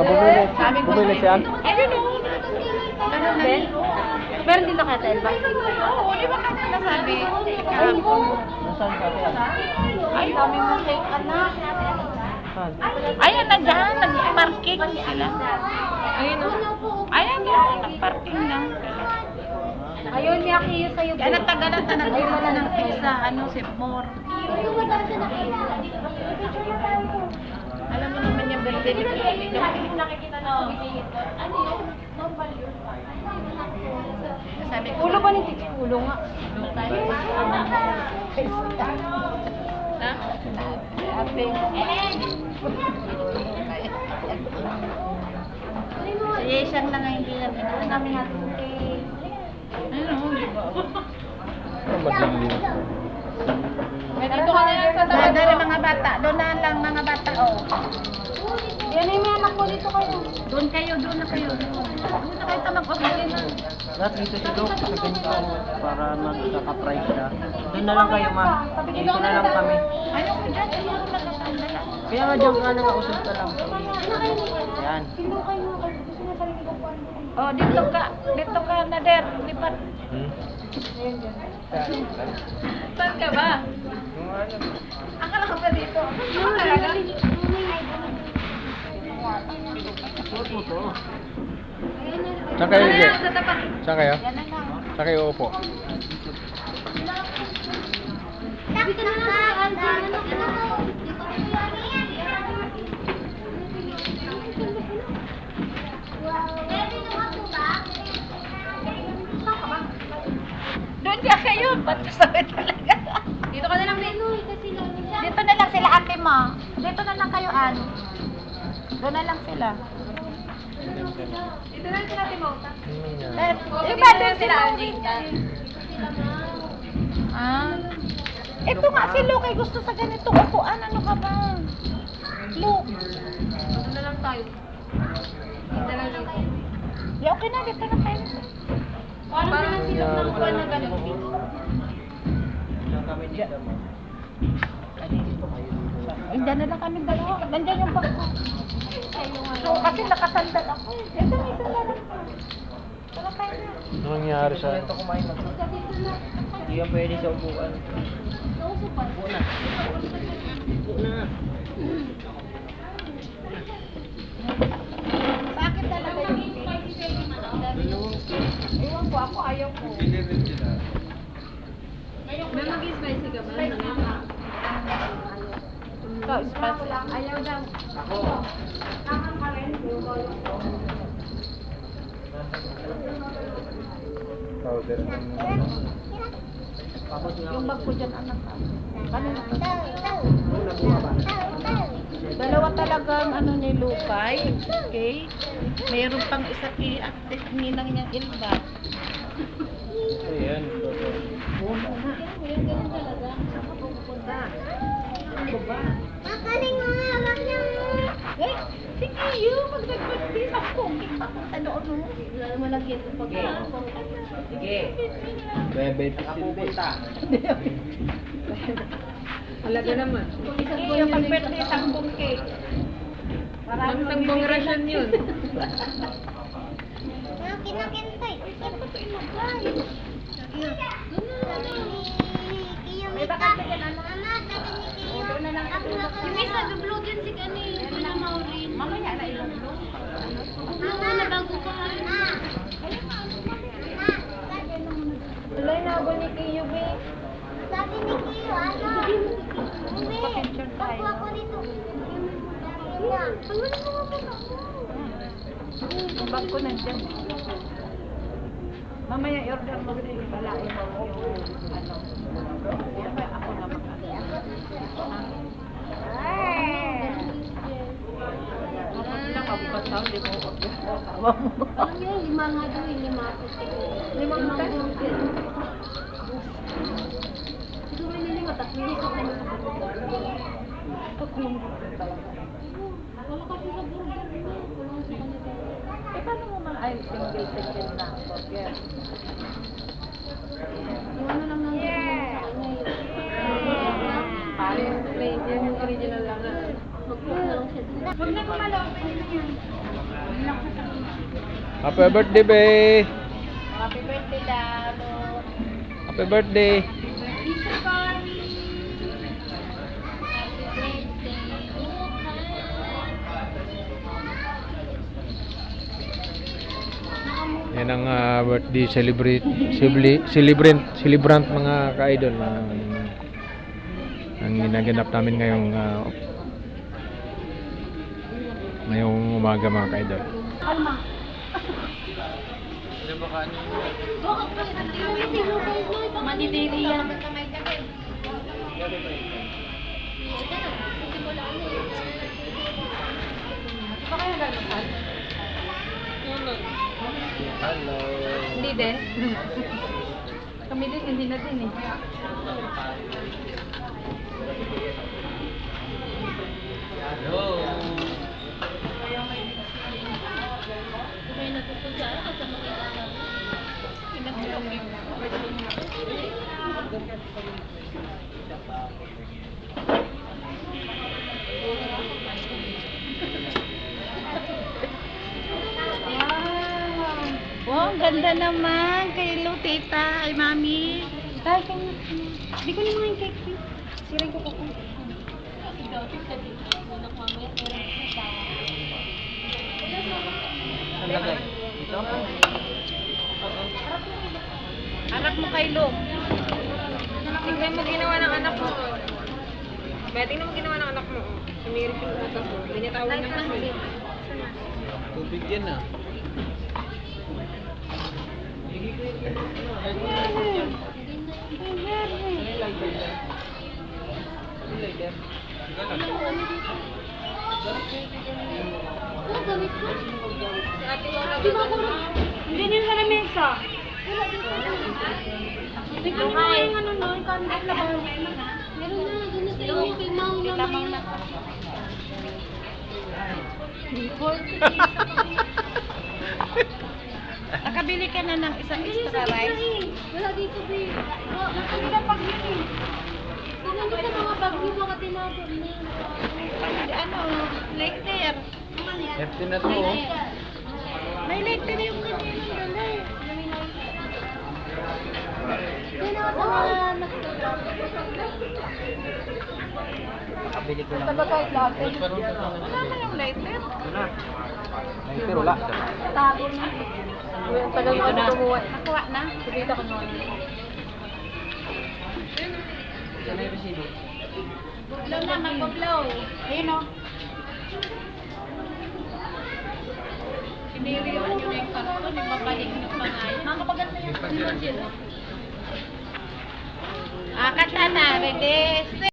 Bumili siya. Ayun o. Ganun din? Meron din na kaya tayo ba? Oo, di ba kasi nasabi? Nasaan ka kaya? Ay, dami mo cake, anak. Saan? Ayan na dyan, nag-parking sila. Ayun o. Ayan yun, nag-parking lang. Ayun niya kayo sa'yo. Kaya natagalan na nag-iwala ng pizza, si More. Alam mo naman yung birthday ni Pili. Nakikita na ako. Ano yun? Sabi ko, Ulo ba ni Titi? Ulo nga. ha? Ate. Si Yeshan lang ang hindi namin Ano namin natin kay... Ano, di ba? Madilim. Dito ka na lang sa tabi. Dari mga bata, doon na lang mga bata, oh. Yan yung may anak ko dito kayo. Doon na kayo. Doon na kayo tamag-office na. Lahat dito si Doc, sa ganito, para magkaka-price siya. Doon na lang kayo, ma. Dito na lang kami. Ayoko dyan, ayoko na lang. Kaya nga dyan ka na kausap ka lang. Yan. Sino kayo? Gusto niya sarili ko po. Oh, dito ka, Nader, lipat. Saan ka ba? Akala ka pa dito. Ano talaga? Saan kayo, Ige? Sa tapat. Saan kayo? Yan na lang. Saan kayo upo? Dito na lang sa Doon ka kayo, ba't kasabit talaga? Dito ka na lang din. Dito na lang sila ate mo. Dito na lang kayo, An. Doon na lang sila. Dito na lang sila Timota. Iba doon sila, Ah. Ito nga si Luke ay gusto sa ganitong upuan. Ano ka ba? Luke. Dito na lang tayo. Dito na lang dito. Yeah, okay na. Dito na kayo. Paano sila sila nakuha na ganun? Saan kami dito, ma? Ay, dyan na lang kami dalawa. Nandyan yung bag ko. So, kasi nakasandal ako. Ito na lang. Tara tayo na. Ano nangyari sa... Ito kumain na. Hindi ka pwede sa upuan. Upo na. Upo na. Bakit talaga yung Ewan ko, ako ayaw ko. May mag-spicy ka ba? Ito, spicy. Ayaw daw. Ako. Nakang ka rin. Powder. Yung bag ko dyan, anak. Kanina to? Dalawa talagang ni Lukay. Okay? Mayroon pang isa kay ate ninang niyang Ilba. Ayan. Makaling mo nga, wag niya. Eh, sige yun. Mag-birthday sa pogi. Papunta doon. Wala naman lagi ito pag Sige. Bebe, ako punta. Halaga naman. Sige, yung pag-birthday sa cake. Marami Sangbong rasyon yun. Kinakintay. May bakit ka dyan, anak? Doon na lang. Yung isa, dublo din si Gani. Hindi na Maureen. Mamaya na ilong. Mama, na bago ka. Tuloy na ako ni Kiyo, be. Sabi ni Kiyo, ano? Hindi. Pa-picture tayo. Bago ako dito. Pagwala mo nga po. Yung bag ko nandyan. Mamaya i-order mo rin yung balain mo yung ano. Yan ba ako na mag-ano? Lang ako pa sa hindi mo order. Tawa mo. Alam niyo, lima nga daw, lima. Limang tayo. Siguro may lima, tapos hindi ko tayo. Wala kasi sa burger. Wala sa kanya. Eh, paano mo man ay single na burger? Yung ano lang nang sa kanya. Pares plate. Yan yung original lang. Mag-cook na lang siya. Huwag na gumalaw. Pwede na yan. Huwag lang sa sabihin. Happy birthday, be! Happy birthday, Lalo. Happy birthday! Lisa Carly. Yan ang birthday celebrant mga ka-idol ang ginaganap namin ngayong umaga mga ka-idol. Kalma. Manidiri yan. Di ba kayo gano'n? Hello. Hindi din. Kami din, hindi na din eh. Hello. Wow, ang ganda naman kay Tita, ay Mami. Dahil kayo na. Hindi ko naman yung cake. Siring ko po po. Lagay. Ito? Anak mo kay Lo. Tingnan mo ginawa ng anak mo. Ba, tingnan mo ginawa ng anak mo. Sumirit yung utak mo. Binatawag na kasi. Tubig yan ah. Hindi nyo sa lamesa. Tingnan mo yung ano no, yung kandat na bawal. Meron na, doon na sa inyo, kay Mau na may... Nakabili ka na ng isang extra rice. Wala dito, babe. Nakabili na pag yun eh. Tingnan mo sa mga bag yung mga tinago na. Ano, lighter. Hefty na to oh. May lighter yung kanina dala eh. Yan ako sa mga Nakabili ko lang. Sabagay latte. Pero ito Wala na yung lighter. wala. Ay, pero wala. Tago na. Yung tagal mo na kumuha. Nakuha na. Sabita ko naman. Saan na yung resibo? Buglaw na, magbuglaw. Ayun o. Siniriwan nyo na yung karton, nagpapaling ng pangayon. Mga paganda yung Yung pasira. kanta na, ready?